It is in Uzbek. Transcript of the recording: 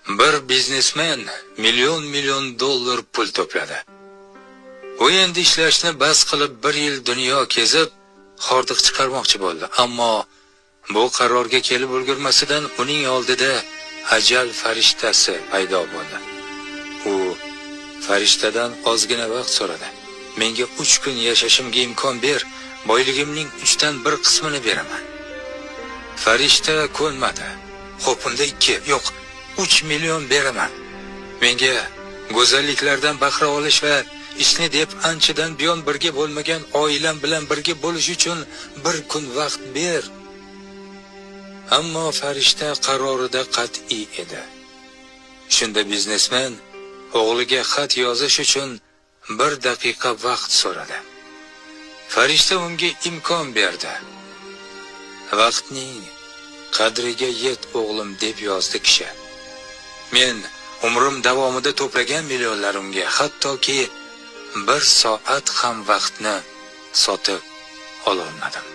Bir biznesmen million dollar pul to'pladi. U endi ishlashni bas qilib 1 yil dunyo kezib, hordiq chiqarmoqchi bo'ldi. Ammo bu qarorga kelib ulgurmasidan uning oldida ajal farishtasi paydo bo'ldi. U farishtadan ozgina vaqt so'radi. Menga 3 kun yashashimga imkon ber, boyligimning 3dan 1 qismini beraman. Farishta ko'nmadi. Xo'p, unda 2, yo'q, 3 million beraman. Menga go'zalliklardan bahra olish va ishni deb anchadan buyon birga bo'lmagan oilam bilan birga bo'lish uchun 1 kun vaqt ber. Ammo farishta qarorida qat'iy edi. Shunda biznesmen o'g'liga xat yozish uchun 1 daqiqa vaqt so'radi. Farishta unga imkon berdi. Vaqtning qadriga yet o'g'lim deb yozdi kishi. Men umrim davomida to'plagan millionlarimga hattoki 1 soat ham vaqtni sotib ololmadim.